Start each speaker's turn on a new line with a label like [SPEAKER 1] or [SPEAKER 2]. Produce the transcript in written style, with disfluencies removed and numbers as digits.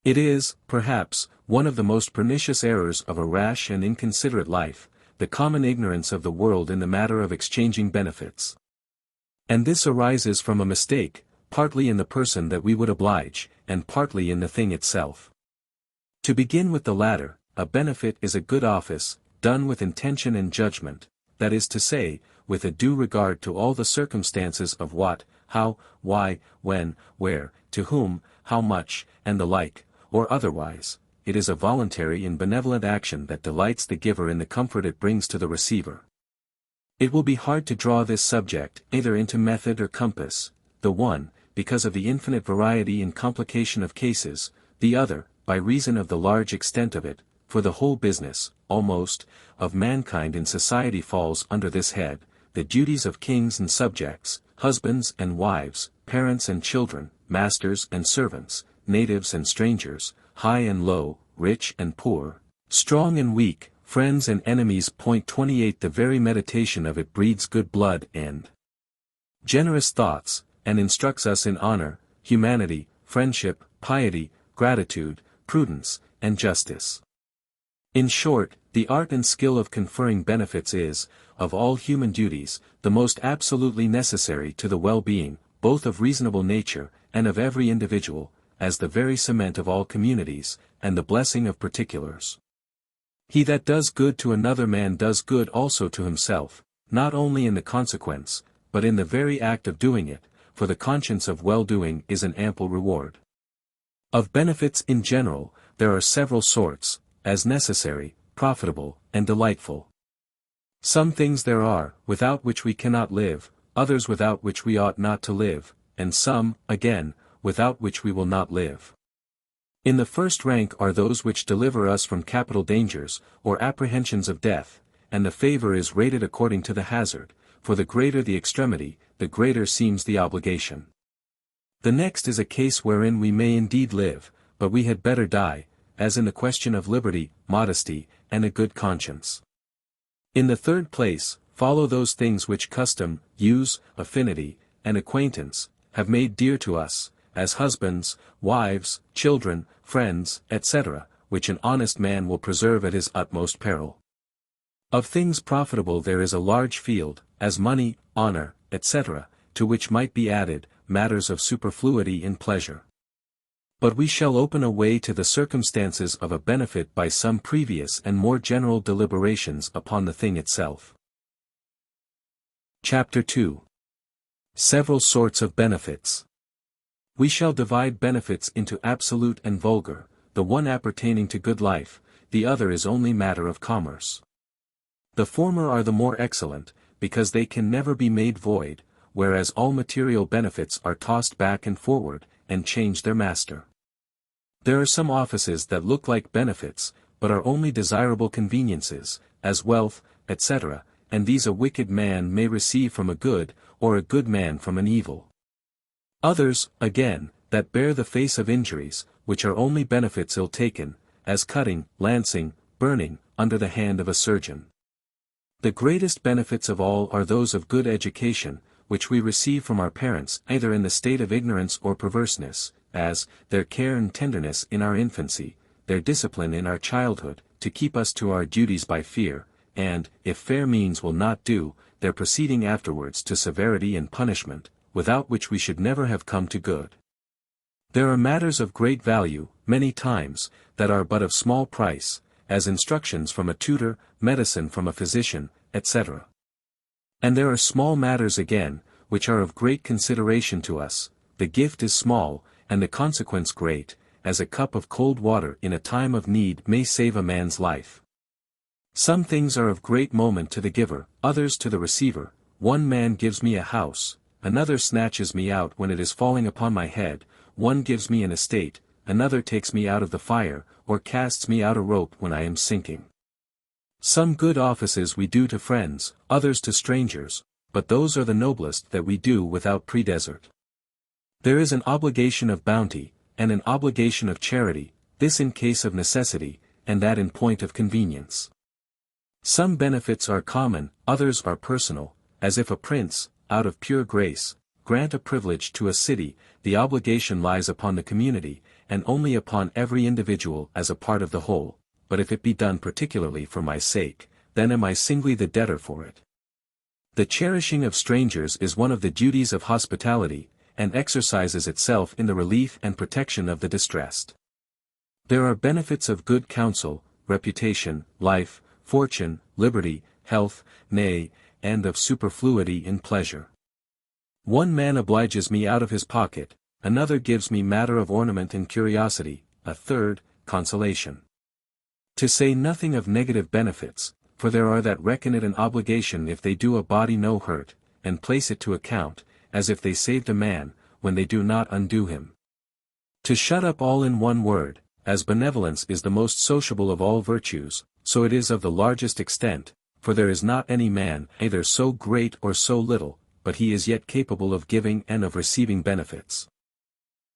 [SPEAKER 1] It is, perhaps, one of the most pernicious errors of a rash and inconsiderate life, the common ignorance of the world in the matter of exchanging benefits. And this arises from a mistake, partly in the person that we would oblige, and partly in the thing itself. To begin with the latter, a benefit is a good office, done with intention and judgment, that is to say, with a due regard to all the circumstances of what, how, why, when, where, to whom, how much, and the like, or otherwise, it is a voluntary and benevolent action that delights the giver in the comfort it brings to the receiver. It will be hard to draw this subject either into method or compass, the one, because of the infinite variety and complication of cases, the other, by reason of the large extent of it, for the whole business, almost, of mankind in society falls under this head, the duties of kings and subjects, husbands and wives, parents and children, masters and servants, natives and strangers, high and low, rich and poor, strong and weak, friends and enemies. 28 The very meditation of it breeds good blood and generous thoughts, and instructs us in honor, humanity, friendship, piety, gratitude, prudence, and justice. In short, the art and skill of conferring benefits is, of all human duties, the most absolutely necessary to the well-being, both of reasonable nature, and of every individual, as the very cement of all communities, and the blessing of particulars. He that does good to another man does good also to himself, not only in the consequence, but in the very act of doing it, for the conscience of well-doing is an ample reward. Of benefits in general, there are several sorts, as necessary, profitable, and delightful. Some things there are, without which we cannot live, others without which we ought not to live, and some, again, without which we will not live. In the first rank are those which deliver us from capital dangers, or apprehensions of death, and the favor is rated according to the hazard, for the greater the extremity, the greater seems the obligation. The next is a case wherein we may indeed live, but we had better die, as in the question of liberty, modesty, and a good conscience. In the third place, follow those things which custom, use, affinity, and acquaintance, have made dear to us, as husbands, wives, children, friends, etc., which an honest man will preserve at his utmost peril. Of things profitable there is a large field, as money, honor, etc., to which might be added, matters of superfluity in pleasure. But we shall open a way to the circumstances of a benefit by some previous and more general deliberations upon the thing itself. Chapter 2. Several sorts of benefits. We shall divide benefits into absolute and vulgar, the one appertaining to good life, the other is only matter of commerce. The former are the more excellent, because they can never be made void, whereas all material benefits are tossed back and forward, and change their master. There are some offices that look like benefits, but are only desirable conveniences, as wealth, etc., and these a wicked man may receive from a good, or a good man from an evil. Others, again, that bear the face of injuries, which are only benefits ill-taken, as cutting, lancing, burning, under the hand of a surgeon. The greatest benefits of all are those of good education, which we receive from our parents either in the state of ignorance or perverseness, as, their care and tenderness in our infancy, their discipline in our childhood, to keep us to our duties by fear, and, if fair means will not do, their proceeding afterwards to severity and punishment, without which we should never have come to good. There are matters of great value, many times, that are but of small price, as instructions from a tutor, medicine from a physician, etc. And there are small matters again, which are of great consideration to us, the gift is small, and the consequence great, as a cup of cold water in a time of need may save a man's life. Some things are of great moment to the giver, others to the receiver. One man gives me a house, another snatches me out when it is falling upon my head, one gives me an estate, another takes me out of the fire, or casts me out a rope when I am sinking. Some good offices we do to friends, others to strangers, but those are the noblest that we do without predesert. There is an obligation of bounty, and an obligation of charity, this in case of necessity, and that in point of convenience. Some benefits are common, others are personal, as if a prince, out of pure grace, grant a privilege to a city, the obligation lies upon the community, and only upon every individual as a part of the whole, but if it be done particularly for my sake, then am I singly the debtor for it. The cherishing of strangers is one of the duties of hospitality, and exercises itself in the relief and protection of the distressed. There are benefits of good counsel, reputation, life, fortune, liberty, health, nay, and of superfluity in pleasure. One man obliges me out of his pocket, another gives me matter of ornament and curiosity, a third, consolation. To say nothing of negative benefits, for there are that reckon it an obligation if they do a body no hurt, and place it to account, as if they saved a man, when they do not undo him. To shut up all in one word, as benevolence is the most sociable of all virtues, so it is of the largest extent, for there is not any man either so great or so little, but he is yet capable of giving and of receiving benefits.